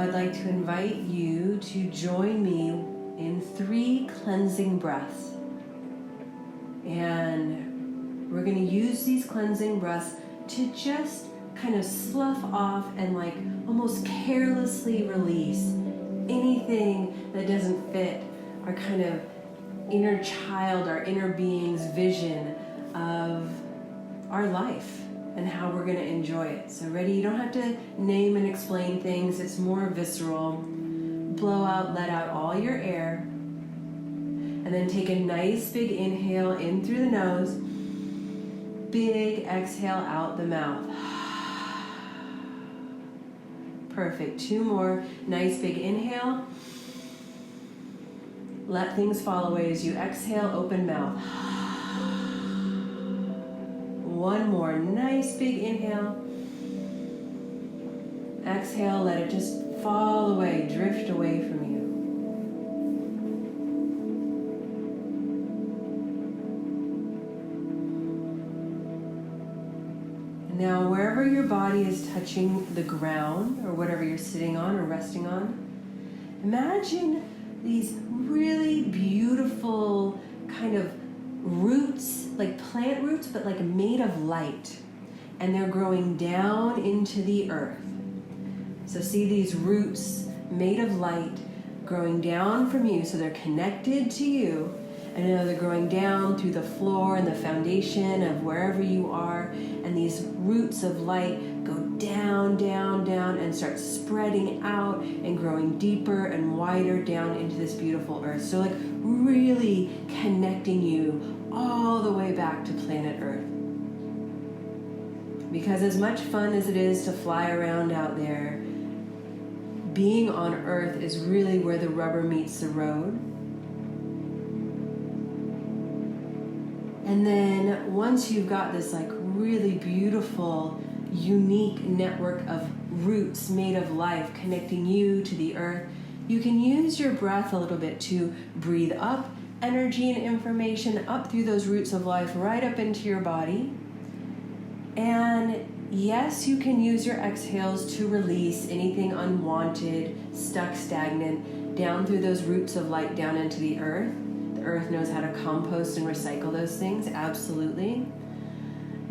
I'd like to invite you to join me in 3 cleansing breaths. And we're going to use these cleansing breaths to just kind of slough off and like almost carelessly release anything that doesn't fit our kind of inner child, our inner being's vision of our life and how we're going to enjoy it. So ready? You don't have to name and explain things. It's more visceral. Blow out, let out all your air. And then take a nice big inhale in through the nose. Big exhale out the mouth. Perfect. 2 more. Nice big inhale. Let things fall away as you exhale, open mouth. 1 more. Nice big inhale. Exhale, let it just fall away, drift away from you. Now, wherever your body is touching the ground or whatever you're sitting on or resting on, imagine these really beautiful kind of roots, like plant roots, but like made of light. And they're growing down into the earth. So see these roots made of light growing down from you. So they're connected to you. And now they're growing down through the floor and the foundation of wherever you are. And these roots of light go down, down, down, and start spreading out and growing deeper and wider down into this beautiful earth. So like really connecting you all the way back to planet Earth. Because as much fun as it is to fly around out there, being on Earth is really where the rubber meets the road. And then once you've got this like really beautiful, unique network of roots made of life connecting you to the earth, you can use your breath a little bit to breathe up energy and information up through those roots of life right up into your body. And yes, you can use your exhales to release anything unwanted, stuck, stagnant, down through those roots of light down into the earth. The earth knows how to compost and recycle those things, absolutely.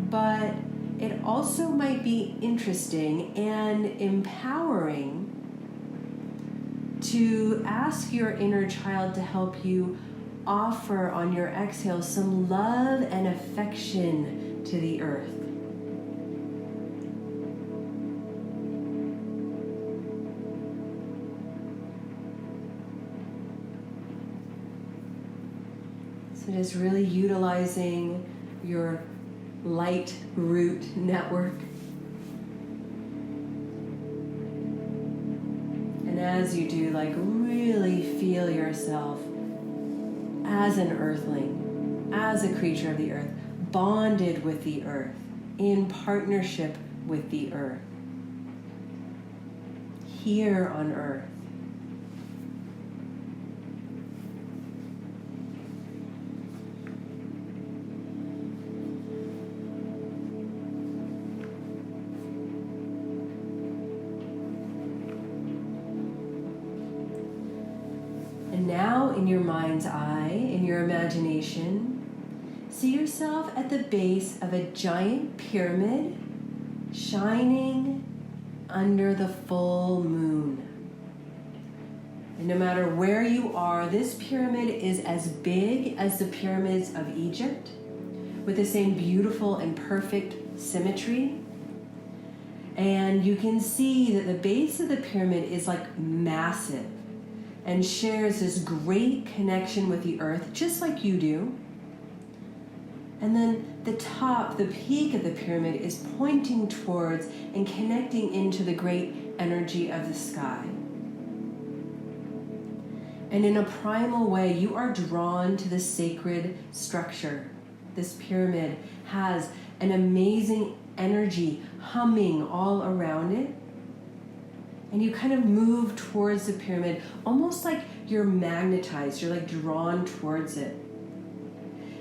But it also might be interesting and empowering to ask your inner child to help you offer on your exhale some love and affection to the earth. So just really utilizing your light root network. And as you do, like really feel yourself as an earthling, as a creature of the earth, bonded with the earth, in partnership with the earth, here on earth. And now, in your mind's eye, in your imagination, see yourself at the base of a giant pyramid shining under the full moon. And no matter where you are, this pyramid is as big as the pyramids of Egypt, with the same beautiful and perfect symmetry. And you can see that the base of the pyramid is like massive and shares this great connection with the earth, just like you do. And then the top, the peak of the pyramid is pointing towards and connecting into the great energy of the sky. And in a primal way, you are drawn to the sacred structure. This pyramid has an amazing energy humming all around it. And you kind of move towards the pyramid, almost like you're magnetized, you're like drawn towards it.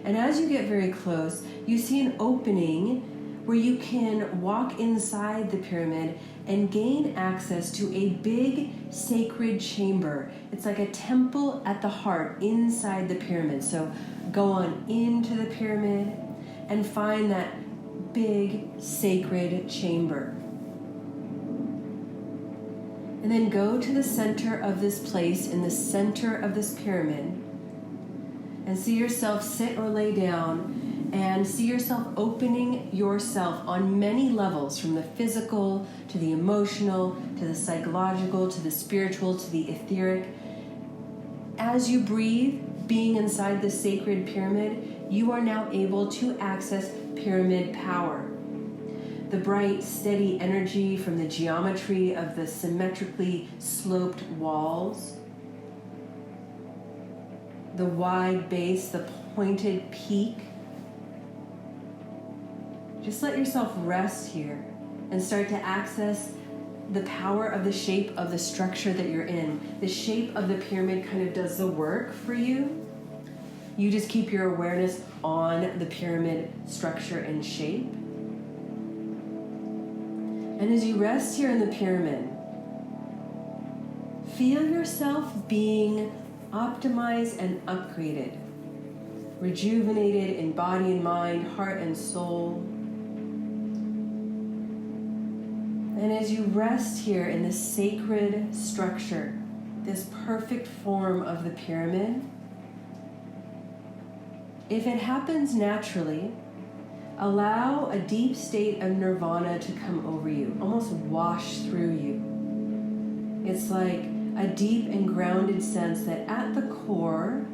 And as you get very close, you see an opening where you can walk inside the pyramid and gain access to a big sacred chamber. It's like a temple at the heart inside the pyramid. So go on into the pyramid and find that big sacred chamber. And then go to the center of this place, in the center of this pyramid, and see yourself sit or lay down, and see yourself opening yourself on many levels, from the physical to the emotional to the psychological to the spiritual to the etheric. As you breathe, being inside the sacred pyramid, you are now able to access pyramid power. The bright, steady energy from the geometry of the symmetrically sloped walls, the wide base, the pointed peak. Just let yourself rest here and start to access the power of the shape of the structure that you're in. The shape of the pyramid kind of does the work for you. You just keep your awareness on the pyramid structure and shape. And as you rest here in the pyramid, feel yourself being optimized and upgraded, rejuvenated in body and mind, heart and soul. And as you rest here in this sacred structure, this perfect form of the pyramid, if it happens naturally, allow a deep state of nirvana to come over you, almost wash through you. It's like a deep and grounded sense that at the core,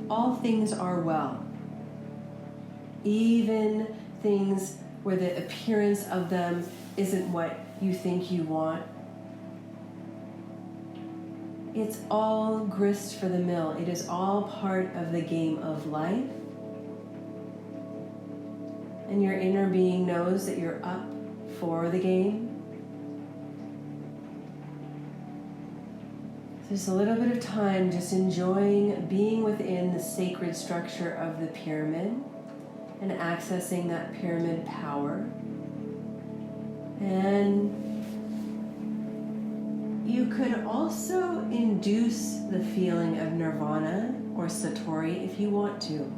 all things are well. Even things where the appearance of them isn't what you think you want. It's all grist for the mill. It is all part of the game of life. And your inner being knows that you're up for the game. So just a little bit of time just enjoying being within the sacred structure of the pyramid and accessing that pyramid power. And you could also induce the feeling of nirvana or satori if you want to.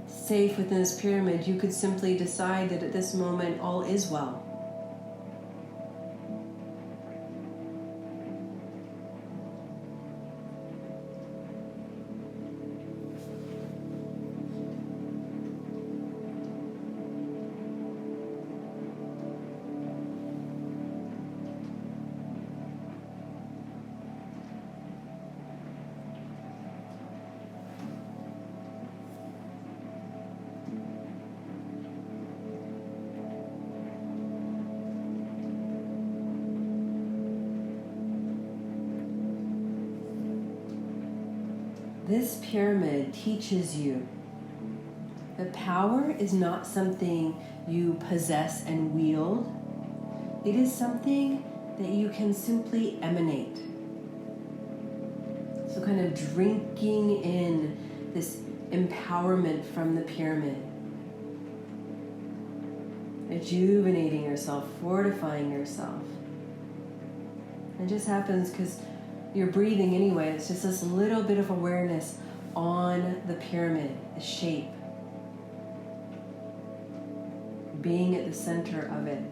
Safe within this pyramid, you could simply decide that at this moment all is well. This pyramid teaches you that power is not something you possess and wield. It is something that you can simply emanate. So kind of drinking in this empowerment from the pyramid. Rejuvenating yourself, fortifying yourself. It just happens because you're breathing anyway. It's just this little bit of awareness on the pyramid, the shape. Being at the center of it.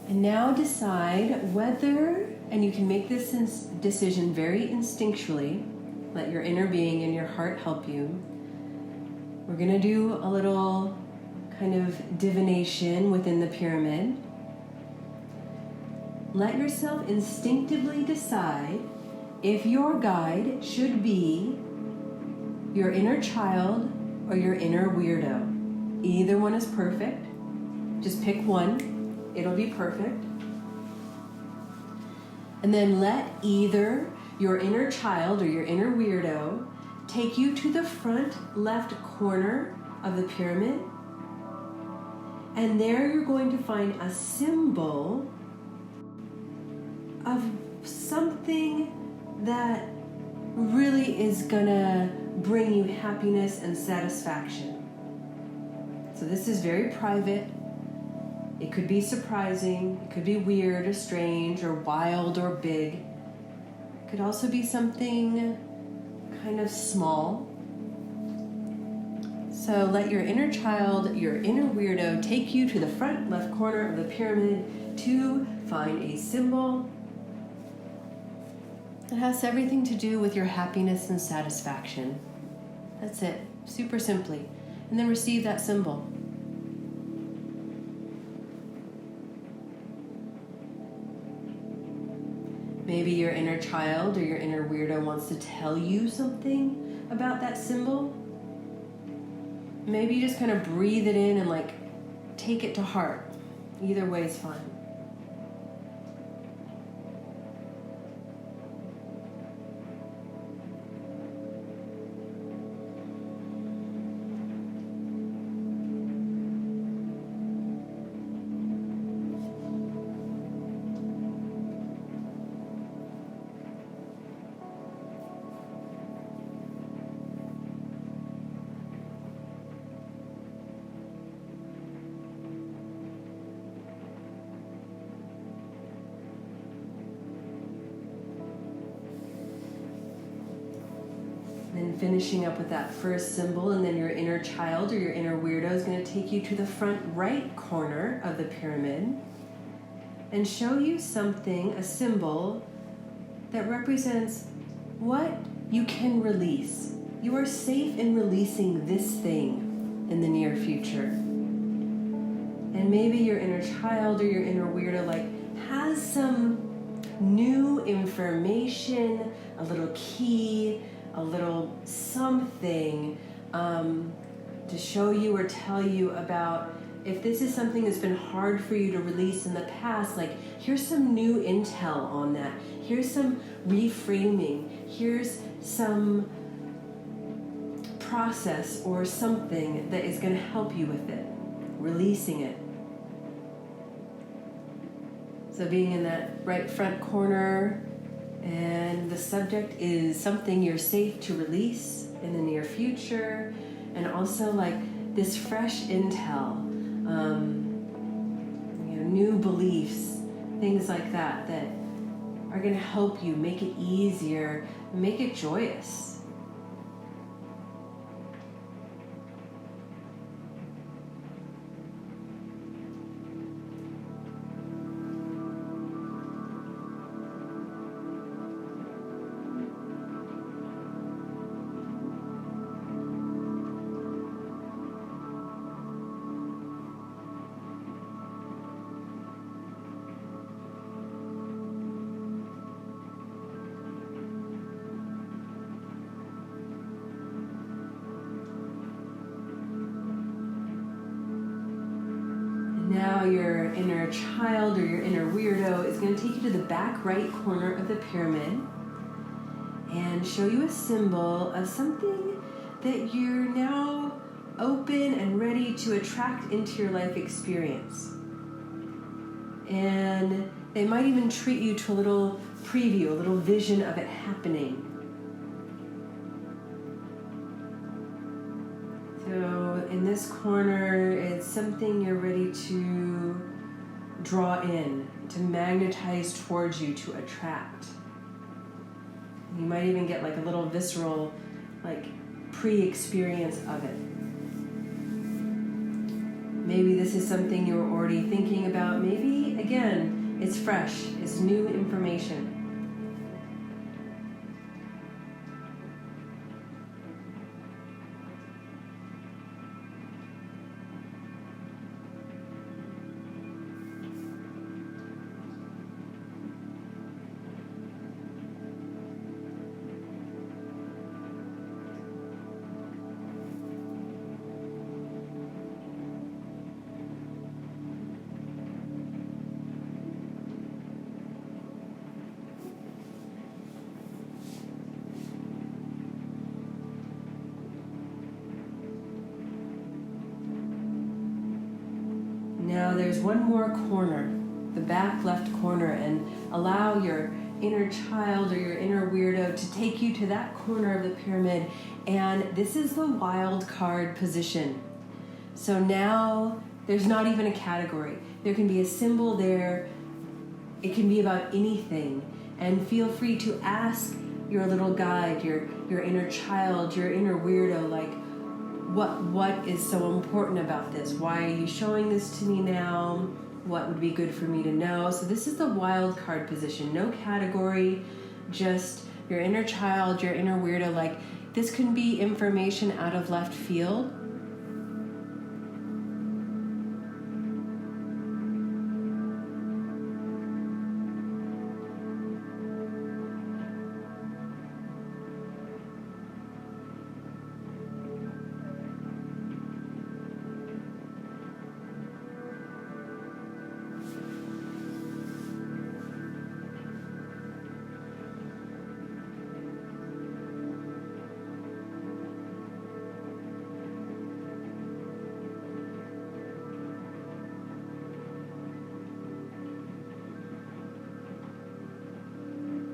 And now decide whether, and you can make this decision very instinctually, let your inner being and your heart help you. We're going to do a little kind of divination within the pyramid. Let yourself instinctively decide if your guide should be your inner child or your inner weirdo. Either one is perfect. Just pick one. It'll be perfect. And then let either your inner child or your inner weirdo take you to the front left corner of the pyramid. And there you're going to find a symbol of something that really is gonna bring you happiness and satisfaction. So this is very private. It could be surprising, it could be weird or strange or wild or big. It could also be something kind of small. So let your inner child, your inner weirdo, take you to the front left corner of the pyramid to find a symbol that has everything to do with your happiness and satisfaction. That's it, super simply. And then receive that symbol. Maybe your inner child or your inner weirdo wants to tell you something about that symbol. Maybe you just kind of breathe it in and like take it to heart. Either way is fine. And finishing up with that first symbol, and then your inner child or your inner weirdo is going to take you to the front right corner of the pyramid and show you something, a symbol that represents what you can release. You are safe in releasing this thing in the near future. And maybe your inner child or your inner weirdo has some new information, a little key, a little something to show you or tell you about if this is something that's been hard for you to release in the past. Here's some new intel on that. Here's some reframing. Here's some process or something that is going to help you with it, releasing it. So being in that right front corner, and the subject is something you're safe to release in the near future, and also this fresh intel, new beliefs, things like that are going to help you make it easier, make it joyous. Now your inner child or your inner weirdo is going to take you to the back right corner of the pyramid and show you a symbol of something that you're now open and ready to attract into your life experience. And they might even treat you to a little preview, a little vision of it happening. So in this corner, it's something you're ready to draw in, to magnetize towards you, to attract. You might even get a little visceral, pre-experience of it. Maybe this is something you're already thinking about. Maybe, again, it's fresh, it's new information. Now there's one more corner, the back left corner, and allow your inner child or your inner weirdo to take you to that corner of the pyramid. And this is the wild card position. So now there's not even a category. There can be a symbol there. It can be about anything. And feel free to ask your little guide, your inner child, your inner weirdo, like, what is so important about this? Why are you showing this to me now? What would be good for me to know? So this is the wild card position. No category, just your inner child, your inner weirdo. Like, this can be information out of left field.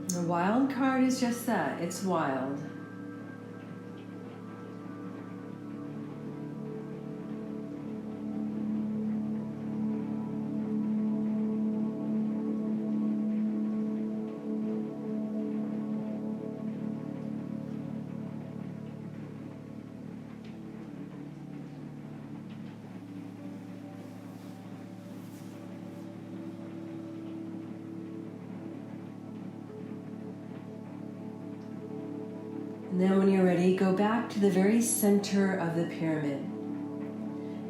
The wild card is just that. It's wild. And then when you're ready, go back to the very center of the pyramid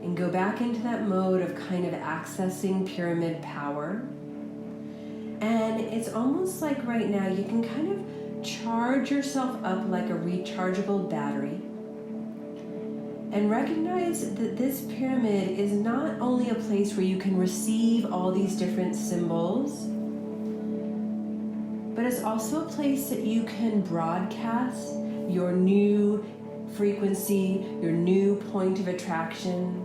and go back into that mode of kind of accessing pyramid power. And it's almost like right now you can kind of charge yourself up like a rechargeable battery and recognize that this pyramid is not only a place where you can receive all these different symbols, but it's also a place that you can broadcast your new frequency, your new point of attraction.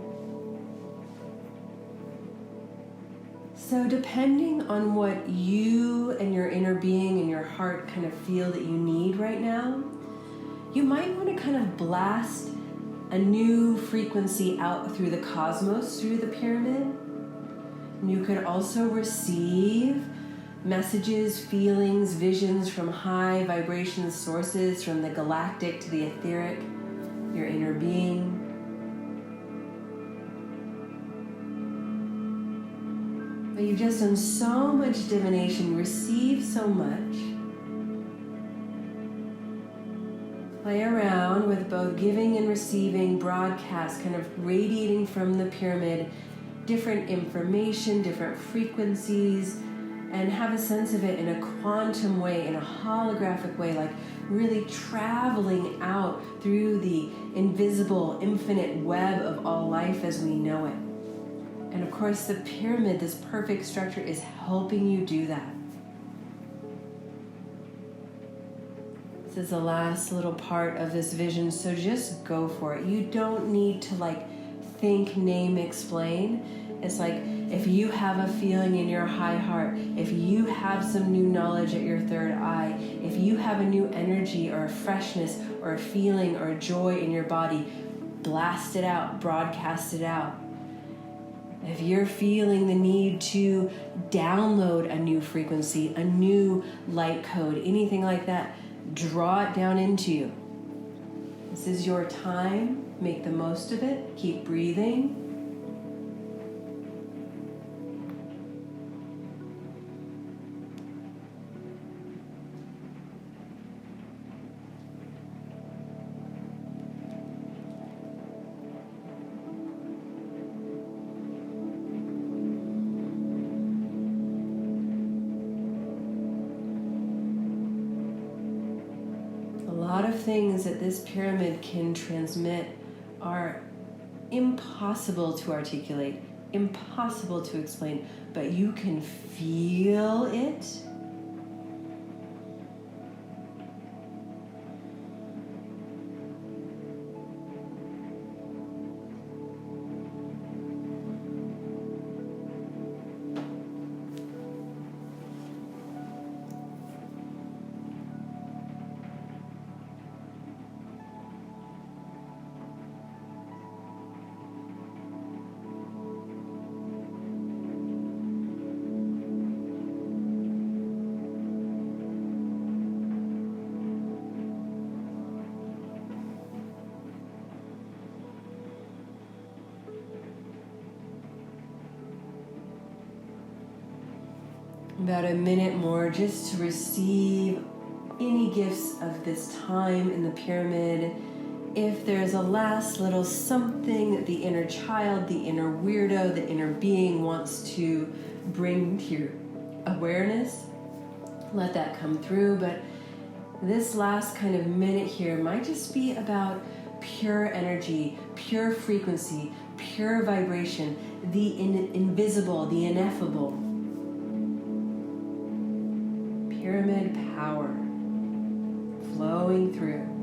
So depending on what you and your inner being and your heart kind of feel that you need right now, you might want to kind of blast a new frequency out through the cosmos, through the pyramid. And you could also receive messages, feelings, visions from high vibration sources, from the galactic to the etheric, your inner being. But you've just done so much divination, received so much. Play around with both giving and receiving, broadcast, kind of radiating from the pyramid, different information, different frequencies, and have a sense of it in a quantum way, in a holographic way, like really traveling out through the invisible, infinite web of all life as we know it. And of course, the pyramid, this perfect structure, is helping you do that. This is the last little part of this vision, so just go for it. You don't need to like think, name, explain. It's like if you have a feeling in your high heart, if you have some new knowledge at your third eye, if you have a new energy or a freshness or a feeling or a joy in your body, blast it out, broadcast it out. If you're feeling the need to download a new frequency, a new light code, anything like that, draw it down into you. This is your time. Make the most of it. Keep breathing. A lot of things that this pyramid can transmit are impossible to articulate, impossible to explain, but you can feel it. About a minute more just to receive any gifts of this time in the pyramid. If there's a last little something that the inner child, the inner weirdo, the inner being wants to bring to your awareness, let that come through. But this last kind of minute here might just be about pure energy, pure frequency, pure vibration, the invisible, the ineffable. Pyramid power flowing through.